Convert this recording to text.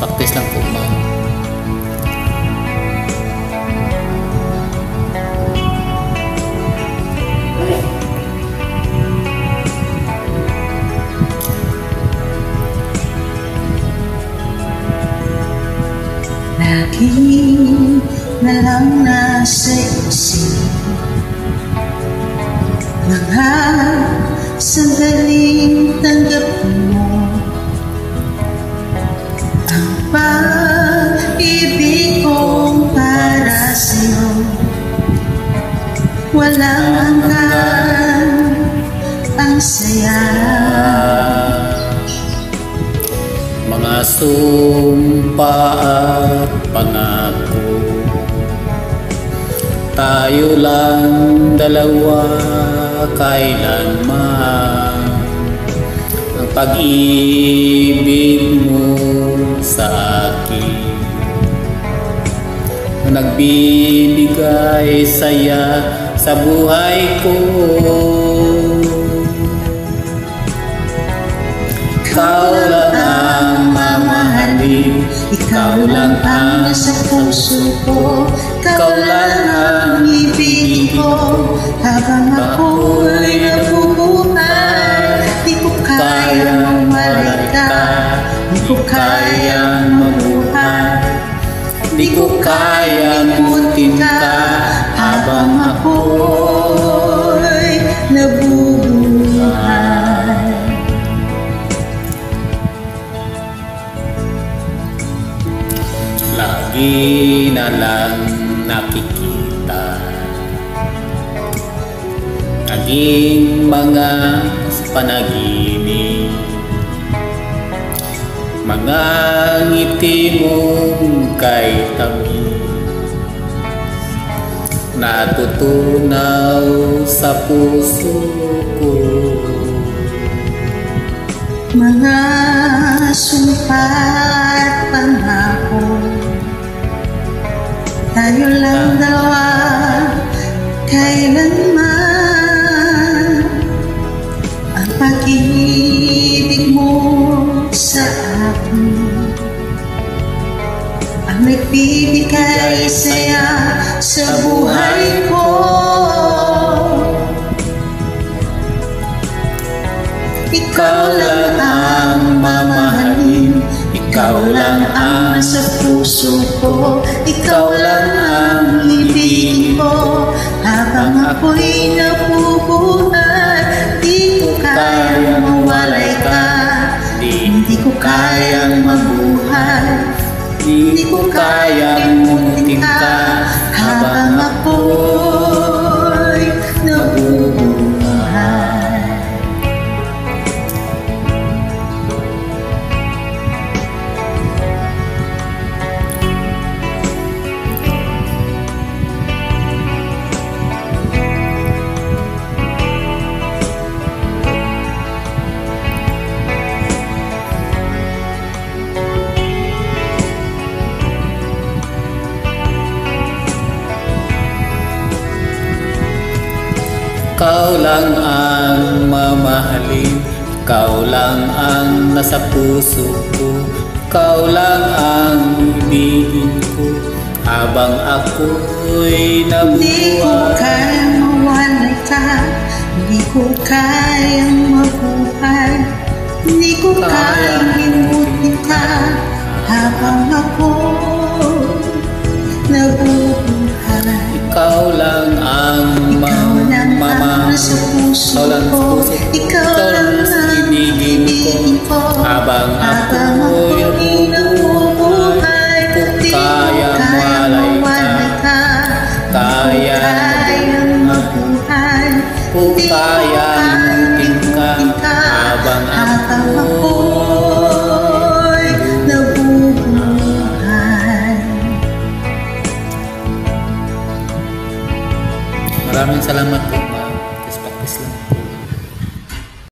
Practice lang po, ma'am. Lagi na lang nasa isip mga sandaling tanggapin mo ang pag-ibig kong para sa'yo. Walang hanggan ang saya. Mga sumpa at pangako, tayo lang dalawa kailanman. Ang pag-ibig mo sa akin nagbibigay saya sa buhay ko. Ikaw lang ang mamahalin, ikaw lang ang nasa puso ko, ikaw lang ang ibig ko. Habang ako'y nabubuhay, di ko kayang mawalay ka, di ko kayang mabuhay, di ko kayang mutin ka. Habang ako'y nabubuhay, lagi na lang nakikita naging mga panaginip, mga ngiti mong kay tamis, natutunaw sa puso ko. Mga sumpa at pangako, tayo lang dalawa kailanman. Ang pag-ibig mo sa akin ang nagbibigay saya sa buhay ko. Ikaw lang ang mamahalin, ikaw lang ang nasa puso ko, ikaw lang ang ibig ko. Habang ako'y nabubuhay, di ko kayang mawalay ka, hindi ko kayang mabuhay, di ko kayang mutin ka. Habang ako'y nabubuhay. Ikaw lang ang mamahalin, ikaw lang ang nasa puso ko, ikaw lang ang ibigin ko. Habang ako'y nabubuhay, di ko kayang mawalay ka, di ko kayang mabuhay, di ko kayang himutin ka. Habang ako'y nabubuhay, ikaw lang ang nasa puso ko, ikaw lang ang ibigin ko. Habang ako'y nabubuhay, kung kayang walay ka, kayang mabuhay, kung kayang mutin ka. Habang ako'y nabubuhay. Maraming salamat